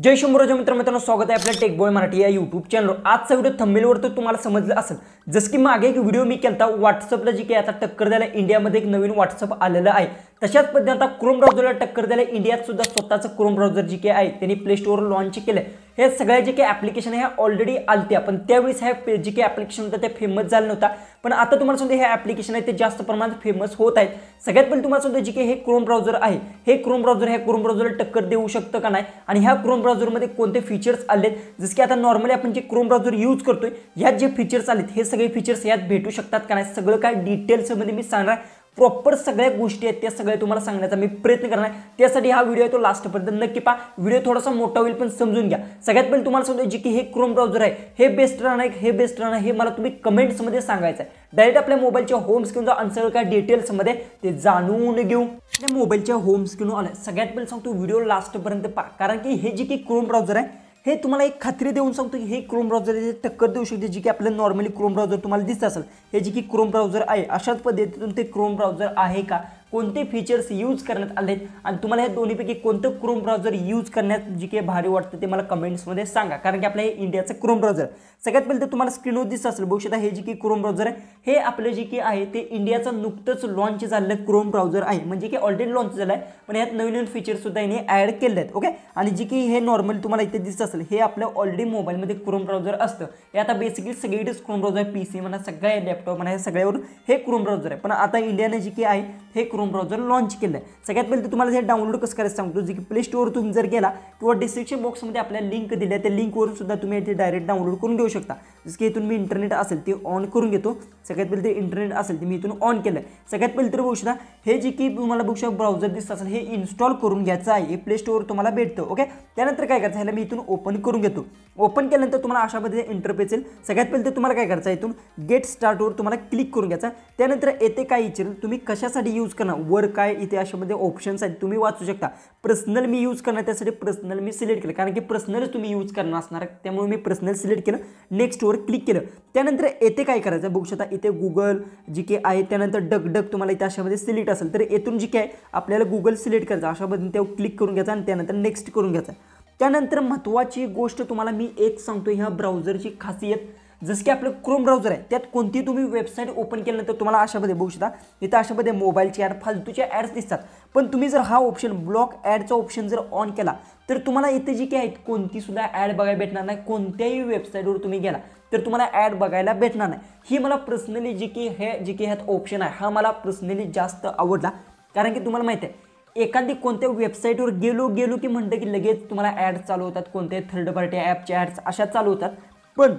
जय शंभूराज मित्रांनो, स्वागत आहे आपल्या टेक बॉय मराठी या यूट्यूब चॅनलवर। आजचा व्हिडिओ थंबनेलवर तर तुम्हाला समजलं असेल, जसं की मागे एक व्हिडिओ मी केलता व्हॉट्सअपला जी की आता टक्कर द्यायला इंडियामध्ये एक नवीन व्हॉट्सअप आलेलं आहे। तशाच पद्धतीने आता क्रोम ब्राउझरला टक्कर द्यायला इंडियात सुद्धा स्वतःचं क्रोम ब्राउझर जी की आहे त्यांनी प्ले स्टोअरवर लॉन्च केलंय। हे सगळे जे काही ॲप्लिकेशन आहे ऑलरेडी आलत्या, पण त्यावेळेस हे जे काही ॲप्लिकेशन होतं ते फेमस झालं नव्हता। पण आता तुम्हाला सांगतो हे ॲप्लिकेशन आहे ते जास्त प्रमाणात फेमस होत आहेत। सगळ्यात पहिले तुम्हाला सांगतो जे की हे क्रोम ब्राउझर आहे, हे क्रोम ब्राउझरला टक्कर देऊ शकतं का नाही, आणि ह्या क्रोम ब्राउझरमध्ये कोणते फीचर्स आलेत, जसं की आता नॉर्मली आपण जे क्रोम ब्राउझर यूज करतोय यात जे फीचर्स आलेत हे सगळे फीचर्स यात भेटू शकतात का नाही, सगळं काय डिटेल्समध्ये मी सांगणार। प्रॉपर सगळ्या गोष्टी आहेत त्या सगळ्या तुम्हाला सांगण्याचा मी प्रयत्न करणार आहे। त्यासाठी हा व्हिडिओ आहे तो लास्टपर्यंत नक्की पहा। व्हिडिओ थोडासा मोठा होईल पण समजून घ्या। सगळ्यात पहिले तुम्हाला सांगतो जे की हे क्रोम ब्राउझर आहे हे बेस्ट राहणार हे मला तुम्ही कमेंट्समध्ये सांगायचं आहे। डायरेक्ट आपल्या मोबाईलच्या होम स्क्रीनचा आन्सर काय डिटेल्समध्ये ते जाणून घेऊ। आपल्या मोबाईलच्या होम स्क्रीनवर आलं, सगळ्यात पहिले सांगतो व्हिडिओ लास्टपर्यंत पहा, कारण की हे जे की क्रोम ब्राउझर आहे हे तुम्हाला एक खात्री देऊन सांगतो की हे क्रोम ब्राउझर टक्कर देऊ शकते जी की आपल्याला नॉर्मली क्रोम ब्राउझर तुम्हाला दिसत असेल। हे जे की क्रोम ब्राउझर आहे अशाच पद्धतीतून ते क्रोम ब्राउझर आहे का, कोणते फीचर्स यूज करण्यात आले आणि तुम्हाला हे दोन्हीपैकी कोणतं क्रोम ब्राउझर यूज करण्यात जी काही भारी वाटतं ते मला कमेंट्समध्ये सांगा, कारण की आपल्या हे इंडियाचं क्रोम ब्राउझर। सगळ्यात पहिले तर तुम्हाला स्क्रीनवर दिसत असेल बघू शकता, हे जे की क्रोम ब्राउझर आहे हे आपलं जे की आहे ते इंडियाचं नुकतंच लॉन्च झालेलं क्रोम ब्राउझर आहे, म्हणजे की ऑलरेडी लॉन्च झालं आहे पण यात नवीन नवीन फीचर्स सुद्धा याने ॲड केले आहेत। ओके, आणि जे की हे नॉर्मली तुम्हाला इथे दिसत असेल हे आपलं ऑलरेडी मोबाईलमध्ये क्रोम ब्राउझर असतं। हे आता बेसिकली सगळीकडेच क्रोम ब्राउझर PC म्हणा, सगळ्या लॅपटॉप म्हणा, सगळ्यावर हे क्रोम ब्राउझर आहे। पण आता इंडियाने जे की आहे हे क्रोम ब्राउझर लॉन्च केलं आहे। सगळ्यात पहिले तुम्हाला हे डाउनलोड कसं करायचं सांगतो, जे की प्ले स्टोअर तुम्ही जर गेला किंवा डिस्क्रिप्शन बॉक्समध्ये आपल्याला लिंक दिली आहे, त्या लिंकवरून सुद्धा तुम्ही इथे डायरेक्ट डाउनलोड करून घेऊ शकता। जसं की इथून मी इंटरनेट असेल ते ऑन करून घेतो। सगळ्यात पहिले ते इंटरनेट असेल ते मी इथून ऑन केलं आहे। सगळ्यात पहिले तर बघू शकता हे जे की तुम्हाला बघू शकता ब्राउझर दिसत असेल हे इन्स्टॉल करून घ्यायचं आहे, हे प्ले स्टोअर तुम्हाला भेटतं। ओके, त्यानंतर काय करायचं, ह्याला मी इथून ओपन करून घेतो। ओपन केल्यानंतर तुम्हाला अशा पद्धतीने इंटरफेस येईल। सगळ्यात पहिले तर तुम्हाला काय करायचं आहे, इथून गेट स्टार्टवर तुम्हाला क्लिक करून घ्यायचा। त्यानंतर येथे काय विचारेल तुम्ही कशासाठी यूज करणार, वर काय इथे अशामध्ये ऑप्शन्स आहेत तुम्ही वाचू शकता। पर्सनल मी यूज करणार, त्यासाठी पर्सनल मी सिलेक्ट केलं, कारण की पर्सनल तुम्ही यूज करणार असणार त्यामुळे मी पर्सनल सिलेक्ट केलं। नेक्स्टवर क्लिक केलं। त्यानंतर येथे काय करायचं बघू शकता, इथे गुगल जी की आहे, त्यानंतर डग तुम्हाला इथे अशामध्ये सिलेक्ट असेल तर येथून जी काय आपल्याला गुगल सिलेक्ट करायचं, अशा पद्धतीने त्यावर क्लिक करून घ्यायचं आणि त्यानंतर नेक्स्ट करून घ्यायचं। त्यानंतर महत्त्वाची गोष्ट तुम्हाला मी एक सांगतो, ह्या ब्राउझरची खासियत, जसं की आपलं क्रोम ब्राउझर आहे त्यात कोणती तुम्ही वेबसाईट ओपन केल्यानंतर तुम्हाला अशामध्ये बघू शकता इथं अशामध्ये मोबाईलची ॲड फालतूच्या ॲड्स दिसतात। पण तुम्ही जर हा ऑप्शन ब्लॉक ॲडचा ऑप्शन जर ऑन केला तर तुम्हाला इथे जी काय आहेत कोणती सुद्धा ॲड बघायला भेटणार नाही। कोणत्याही वेबसाईटवर तुम्ही गेला तर तुम्हाला ॲड बघायला भेटणार नाही। ही मला पर्सनली जे की ह्यात ऑप्शन आहे हा मला पर्सनली जास्त आवडला, कारण की तुम्हाला माहिती आहे एखादी कोणत्या वेबसाईटवर गेलो की म्हणतं की लगेच तुम्हाला ॲड चालू होतात, कोणत्याही थर्ड पार्टी ॲपच्या ॲड्स अशा चालू होतात। पण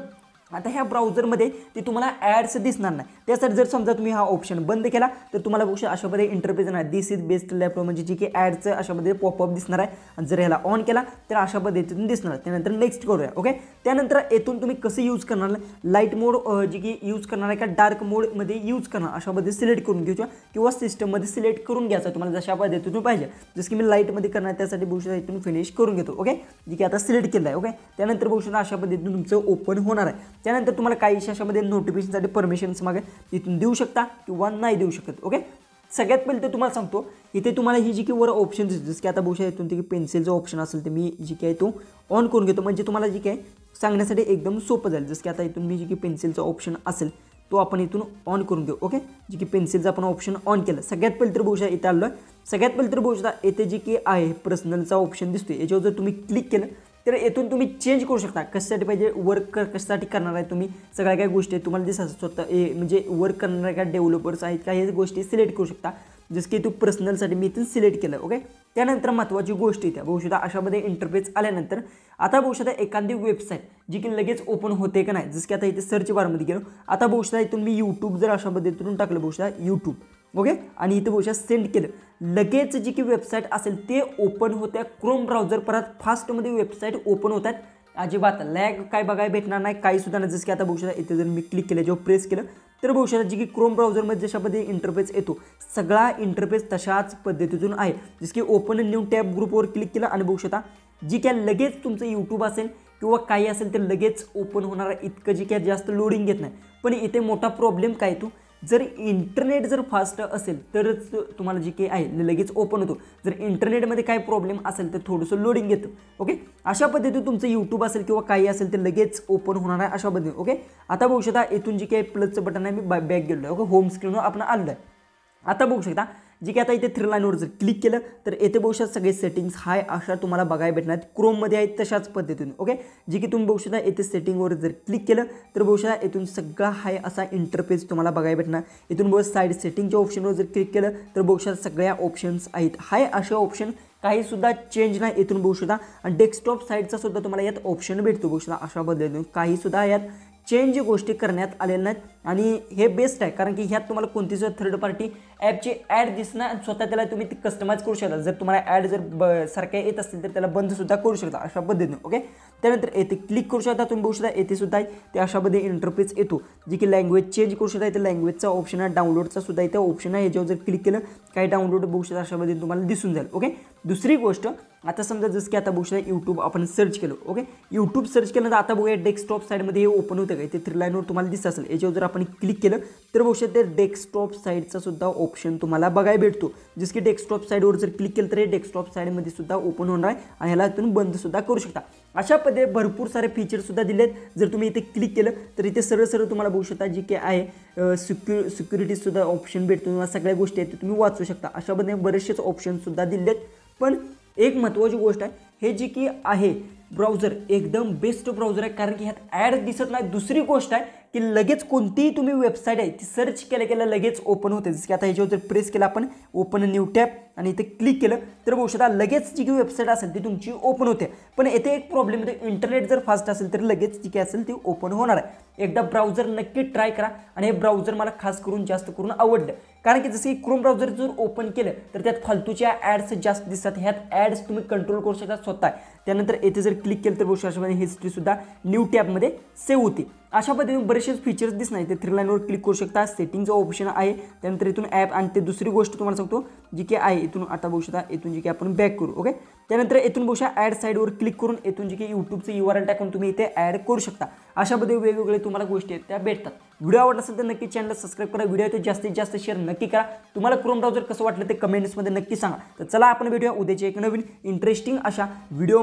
आता ह्या ब्राउझरमध्ये ते तुम्हाला ॲड्स दिसणार नाही। त्यासाठी जर समजा तुम्ही हा ऑप्शन बंद केला तर तुम्हाला बघू शकता अशामध्ये इंटरफेस येणार, दिस इज बेस्ट लॅपटॉप म्हणजे जे की ॲडचं अशामध्ये पॉपअप दिसणार आहे। आणि जर ह्याला ऑन केला तर अशा पद्धतीतून दिसणार। त्यानंतर नेक्स्ट करूया। ओके, त्यानंतर येथून तुम्ही कसं यूज करणार, लाईट मोड जे की यूज करणार आहे का डार्क मोडमध्ये यूज करणार अशा पद्धतीने सिलेक्ट करून घ्यायचं किंवा सिस्टममध्ये सिलेक्ट करून घ्यायचं तुम्हाला जशा पद्धतीतून पाहिजे। जसं की मी लाईटमध्ये करणार त्यासाठी बघू शकता इथून फिनिश करून घेतो। ओके, जे की आता सिलेक्ट केलं आहे। ओके, त्यानंतर बघू शकता अशा पद्धतीने तुमचं ओपन होणार आहे। त्यानंतर तुम्हाला काही अशामध्ये नोटिफिकेशनसाठी परमिशन्स मागे तिथून देऊ शकता किंवा नाही देऊ शकत। ओके, सगळ्यात पहिले तर तुम्हाला सांगतो इथे तुम्हाला ही जी की वर ऑप्शन दिसते, जसं की आता बघू शकता इथून ते पेन्सिलचा ऑप्शन असेल ते मी जी काय तो ऑन करून घेतो, म्हणजे तुम्हाला जी काय सांगण्यासाठी एकदम सोपं जाईल। जसं की आता इथून मी जी की पेन्सिलचा ऑप्शन असेल तो आपण इथून ऑन करून घेऊ। ओके, जी की पेन्सिलचा आपण ऑप्शन ऑन केलं। सगळ्यात पहिले तर बघू शकता इथं आलं, सगळ्यात पहिले तर बघू शकता येथे जी की आहे पर्सनलचा ऑप्शन दिसतोय, याच्यावर जर तुम्ही क्लिक केलं तर येथून तुम्ही चेंज करू शकता कशासाठी पाहिजे, वर्क कशासाठी करणार आहे तुम्ही, सगळ्या काही गोष्टी तुम्हाला दिसतात स्वतः म्हणजे वर्क करणारे काय डेव्हलपर्स आहेत का हे गोष्टी सिलेक्ट करू शकता। जसं की तू पर्सनलसाठी मी इथून सिलेक्ट केलं। ओके, त्यानंतर महत्त्वाची गोष्ट इथे बघू शकता अशामध्ये इंटरफेस आल्यानंतर आता बघू शकता एखादी वेबसाईट जी की लगेच ओपन होते का नाही, जसं की आता इथे सर्च बारमध्ये गेलो, आता बघू शकता इथून मी यूट्यूब जर अशा पद्धतीतून टाकलं बघू शकता यूट्यूब। ओके, आणि इथं बघू शकता सेंड केलं, लगेच जी की वेबसाईट असेल ते ओपन होत्या क्रोम ब्राउझर परत फास्टमध्ये वेबसाईट ओपन होतात। अजिबात लॅग काय बघायला भेटणार नाही, काही सुद्धा नाही। जसं की आता बघू शकता इथे जर मी क्लिक केलं जेव्हा प्रेस केलं तर बघू शकता जी की क्रोम ब्राउझरमध्ये जशा पद्धतीने इंटरफेस येतो सगळा इंटरफेस तशाच पद्धतीतून आहे। जसं की ओपन न्यू टॅब ग्रुपवर क्लिक केलं आणि बघू शकता जी काय लगेच तुमचं यूट्यूब असेल किंवा काही असेल तर लगेच ओपन होणार, इतकं जी काय जास्त लोडिंग घेत नाही। पण इथे मोठा प्रॉब्लेम काय येतो, जर इंटरनेट जर फास्ट असेल तरच तुम्हाला जी काही आहे लगेच ओपन होतो. जर इंटरनेटमध्ये काय प्रॉब्लेम असेल तर थोडंसं लोडिंग घेतं. ओके, अशा पद्धतीने तुमचं यूट्यूब असेल किंवा काही असेल ते लगेच ओपन होणार आहे अशा पद्धतीने. ओके, आता बघू शकता इथून जी काही प्लसचं बटन आहे मी बॅक गेलो आहे. ओके, होम स्क्रीनवर आपण आलं आहे. आता बघू शकता जे की आता इथे 3 लाईनवर जर क्लिक केलं तर येथे बघू शकता सगळे सेटिंग्स हाय अशा तुम्हाला बघायला भेटणार. क्रोममध्ये आहेत तशाच पद्धतीने. ओके, जे की तुम्ही बघू शकता येथे सेटिंगवर जर क्लिक केलं तर बघू शकता इथून सगळा हाय असा इंटरफेस तुम्हाला बघायला भेटणार. इथून बघू साईड सेटिंगच्या ऑप्शनवर जर क्लिक केलं तर बघू शकता सगळ्या ऑप्शन्स आहेत. हाय अशा ऑप्शन काही सुद्धा चेंज नाही इथून बघू शकता. आणि डेस्कटॉप साईडचा सुद्धा तुम्हाला यात ऑप्शन भेटतो बघू शकता अशा पद्धतीने. काही सुद्धा यात चेंज गोष्टी करण्यात आलेल्या नाहीत आणि हे बेस्ट आहे कारण की ह्यात तुम्हाला कोणतीच थर्ड पार्टी ॲपची ॲड दिसणार आणि स्वतः त्याला तुम्ही ती कस्टमाइज करू शकता. जर तुम्हाला ॲड जर सारख्या येत असतील तर त्याला बंदसुद्धा करू शकता अशा पद्धतीने. ओके, त्यानंतर येथे क्लिक करू शकता तुम्ही बघू शकता येथे सुद्धा ते अशा पद्धतीने इंटरफेस येतो. जी की लँग्वेज चेंज करू शकता. इथे लँग्वेजचा ऑप्शन आहे, डाउनलोडचा सुद्धा इथे ऑप्शन आहे. याच्यावर जर क्लिक केलं काही डाउनलोड बघू शकता अशा पद्धतीने तुम्हाला दिसून जाईल. ओके, दुसरी गोष्ट आता समजा जसं की आता बघू शकता यूट्यूब आपण सर्च केलं. ओके, यूट्यूब सर्च केलं तर आता बघूया डेस्कटॉप साईडमध्ये हे ओपन होतं का इथे 3 लाईनवर तुम्हाला दिसत असेल. याच्यावर जर आपण क्लिक केलं तर बघू शकता डेस्कटॉप साईडचा सुद्धा ऑप्शन तुम्हाला बघायला भेटतो. जसं की डेस्कटॉप साईडवर जर क्लिक केलं तर हे डेस्कटॉप साईडमध्ये सुद्धा ओपन होणार आहे आणि ह्याला तुम्ही बंद सुद्धा करू शकता. अशा पद्धतीने भरपूर सारे फीचर्स सुद्धा दिलेत. जर तुम्ही इथे क्लिक केलं तर इथे सरळ सरळ तुम्हाला बघू शकता जी काय आहे सिक्युरिटी सुद्धा ऑप्शन भेटतो. तुम्हाला सगळ्या गोष्टी आहेत तुम्ही वाचू शकता. अशा पद्धतीने बरेचसेच ऑप्शन सुद्धा दिलेत. पण एक महत्त्वाची गोष्ट आहे हे जी की आहे ब्राउझर एकदम बेस्ट ब्राउझर आहे कारण की ह्यात ॲड दिसत नाही. दुसरी गोष्ट आहे की लगेच कोणतीही तुम्ही वेबसाईट आहे ती सर्च केल्या लगेच ओपन होते. जसं की आता ह्याच्यावर जर प्रेस केला आपण ओपन न्यू टॅब आणि इथे क्लिक केलं तर बघू शकता लगेच जी काही वेबसाईट असेल ती तुमची ओपन होते. पण येथे एक प्रॉब्लेम येतो, इंटरनेट जर फास्ट असेल तर लगेच जी काही असेल ती ओपन होणार आहे. एकदा ब्राउझर नक्की ट्राय करा आणि हे ब्राउझर मला खास करून जास्त करून आवडलं कारण की जसं की क्रोम ब्राउझर जर ओपन केलं तर त्यात फालतूच्या ॲड्स जास्त दिसतात. ह्यात ॲड्स तुम्ही कंट्रोल करू शकता स्वतः. त्यानंतर येथे जर क्लिक केलं तर बघू शकता हिस्ट्रीसुद्धा न्यू टॅबमध्ये सेव्ह होती. अशा पद्धतीने बरेचसे फीचर्स दिसणार. ते 3 लाईनवर क्लिक करू शकता. सेटिंगचा ऑप्शन आहे. त्यानंतर इथून ॲप आणि ते दुसरी गोष्ट तुम्हाला सांगतो जी की आहे इथून आता बघू शकता इथून जी की आपण बॅक करू. ओके, त्यानंतर इथून बघू शकता ॲड साईडवर क्लिक करून इथून जी की यूट्यूबचं URL टाकून तुम्ही इथे ॲड करू शकता. अशा पद्धतीने वेगवेगळे तुम्हाला गोष्टी आहेत त्या भेटतात. व्हिडिओ आवडला असेल तर नक्की चॅनलला सबस्क्राईब करा. व्हिडिओ तो जास्तीत जास्त शेअर नक्की करा. तुम्हाला क्रोम ब्राउझर कसं वाटलं ते कमेंट्समध्ये नक्की सांगा. तर चला आपण भेटूया उद्याच्या एक नवीन इंटरेस्टिंग अशा व्हिडिओ